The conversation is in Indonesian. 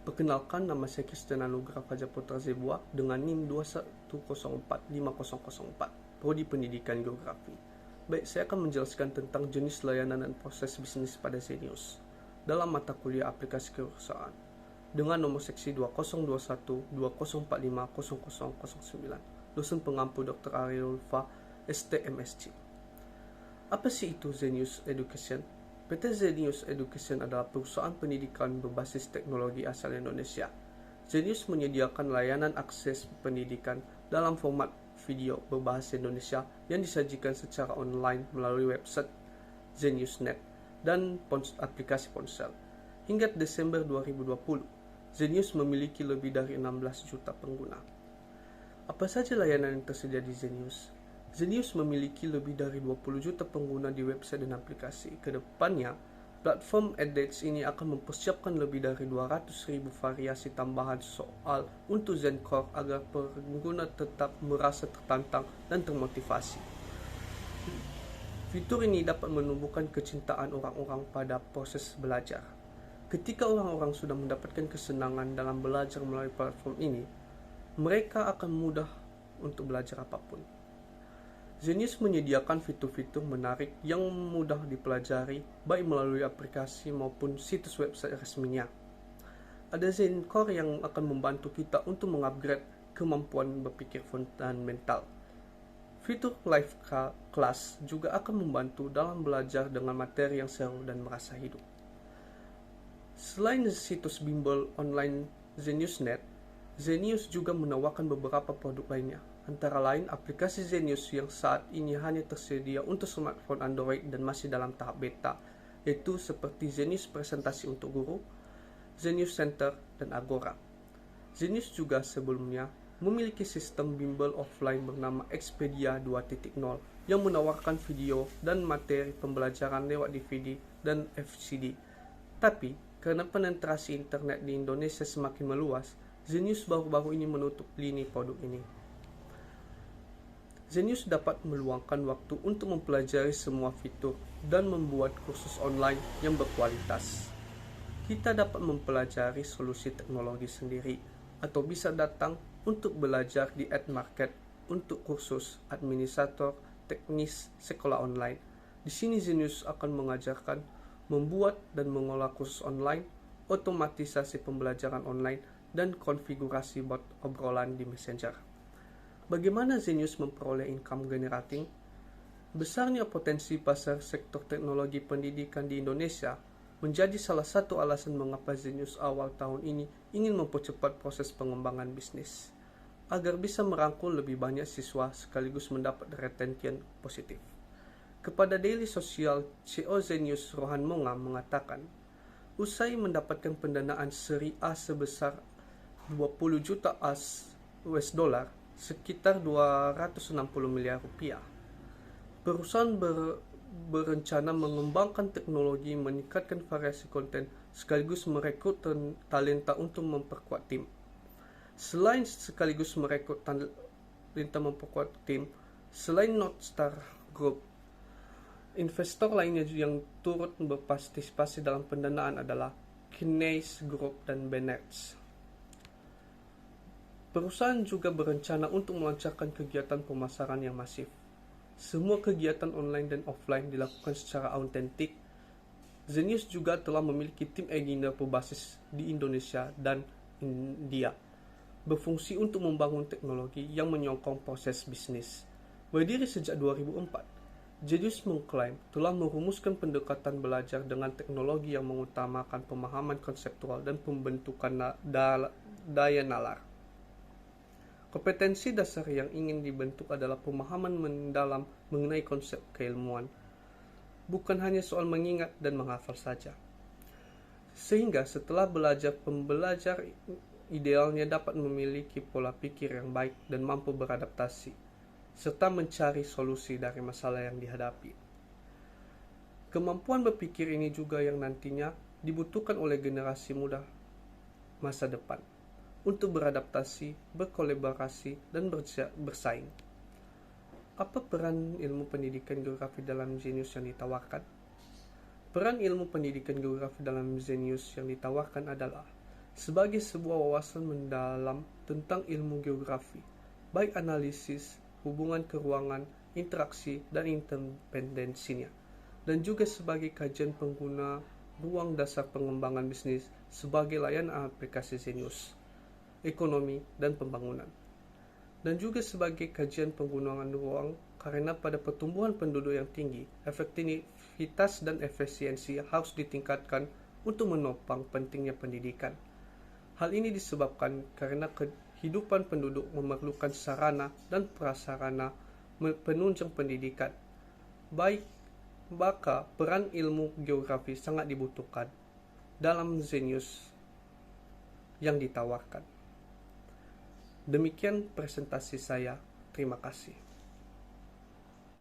Perkenalkan, nama saya Kristen Anugrah Fajar Putra Zebua dengan NIM 2104504, Prodi Pendidikan Geografi. Baik, saya akan menjelaskan tentang jenis layanan dan proses bisnis pada Zenius dalam mata kuliah aplikasi kewirausahaan dengan nomor seksi 2021 2045 0009. Dosen pengampu Dr. Ariel Ulfa, STMSC. Apa sih itu Zenius Education? PT Zenius Education adalah perusahaan pendidikan berbasis teknologi asal Indonesia. Zenius menyediakan layanan akses pendidikan dalam format video berbahasa Indonesia yang disajikan secara online melalui website Zenius.net dan aplikasi ponsel. Hingga Desember 2020, Zenius memiliki lebih dari 16 juta pengguna. Apa saja layanan yang tersedia di Zenius? Zenius memiliki lebih dari 20 juta pengguna di website dan aplikasi. Kedepannya, platform edX ini akan mempersiapkan lebih dari 200.000 variasi tambahan soal untuk ZenCore agar pengguna tetap merasa tertantang dan termotivasi. Fitur ini dapat menumbuhkan kecintaan orang-orang pada proses belajar. Ketika orang-orang sudah mendapatkan kesenangan dalam belajar melalui platform ini, mereka akan mudah untuk belajar apapun. Zenius menyediakan fitur-fitur menarik yang mudah dipelajari baik melalui aplikasi maupun situs website resminya. Ada ZenCore yang akan membantu kita untuk mengupgrade kemampuan berpikir fundamental. Fitur live class juga akan membantu dalam belajar dengan materi yang seru dan merasa hidup. Selain situs bimbel online Zenius.net, Zenius juga menawarkan beberapa produk lainnya, antara lain aplikasi Zenius yang saat ini hanya tersedia untuk smartphone Android dan masih dalam tahap beta, yaitu seperti Zenius Presentasi untuk Guru, Zenius Center, dan Agora. Zenius juga sebelumnya memiliki sistem bimbel offline bernama Expedia 2.0 yang menawarkan video dan materi pembelajaran lewat DVD dan FCD. Tapi, karena penetrasi internet di Indonesia semakin meluas, Zenius baru-baru ini menutup lini produk ini. Zenius dapat meluangkan waktu untuk mempelajari semua fitur dan membuat kursus online yang berkualitas. Kita dapat mempelajari solusi teknologi sendiri atau bisa datang untuk belajar di AdMarket untuk kursus administrator teknis sekolah online. Di sini Zenius akan mengajarkan membuat dan mengolah kursus online, otomatisasi pembelajaran online, dan konfigurasi bot obrolan di Messenger. Bagaimana Zenius memperoleh income generating? Besarnya potensi pasar sektor teknologi pendidikan di Indonesia menjadi salah satu alasan mengapa Zenius awal tahun ini ingin mempercepat proses pengembangan bisnis, agar bisa merangkul lebih banyak siswa sekaligus mendapat retention positif. Kepada Daily Social, CEO Zenius Rohan Monga mengatakan, usai mendapatkan pendanaan seri A sebesar 20 juta US dollar, sekitar 260 miliar rupiah. Perusahaan berencana mengembangkan teknologi, meningkatkan variasi konten, sekaligus merekrut talenta untuk memperkuat tim. Selain sekaligus merekrut talenta memperkuat tim, selain Northstar Group, investor lainnya yang turut berpartisipasi dalam pendanaan adalah Kinace Group dan Benetz. Perusahaan juga berencana untuk melancarkan kegiatan pemasaran yang masif. Semua kegiatan online dan offline dilakukan secara autentik. Zenius juga telah memiliki tim engineer berbasis di Indonesia dan India, berfungsi untuk membangun teknologi yang menyokong proses bisnis. Berdiri sejak 2004, Zenius mengklaim telah merumuskan pendekatan belajar dengan teknologi yang mengutamakan pemahaman konseptual dan pembentukan daya nalar. Kompetensi dasar yang ingin dibentuk adalah pemahaman mendalam mengenai konsep keilmuan, bukan hanya soal mengingat dan menghafal saja. Sehingga setelah belajar, pembelajar idealnya dapat memiliki pola pikir yang baik dan mampu beradaptasi, serta mencari solusi dari masalah yang dihadapi. Kemampuan berpikir ini juga yang nantinya dibutuhkan oleh generasi muda masa depan untuk beradaptasi, berkolaborasi, dan bersaing. Apa peran ilmu pendidikan geografi dalam Zenius yang ditawarkan? Peran ilmu pendidikan geografi dalam Zenius yang ditawarkan adalah sebagai sebuah wawasan mendalam tentang ilmu geografi, baik analisis, hubungan keruangan, interaksi, dan interdependensinya, dan juga sebagai kajian pengguna ruang dasar pengembangan bisnis sebagai layanan aplikasi Zenius, ekonomi, dan pembangunan. Dan juga sebagai kajian penggunaan ruang karena pada pertumbuhan penduduk yang tinggi, efektivitas dan efisiensi harus ditingkatkan untuk menopang pentingnya pendidikan. Hal ini disebabkan karena kehidupan penduduk memerlukan sarana dan prasarana penunjang pendidikan. Maka peran ilmu geografi sangat dibutuhkan dalam Zenius yang ditawarkan. Demikian presentasi saya. Terima kasih.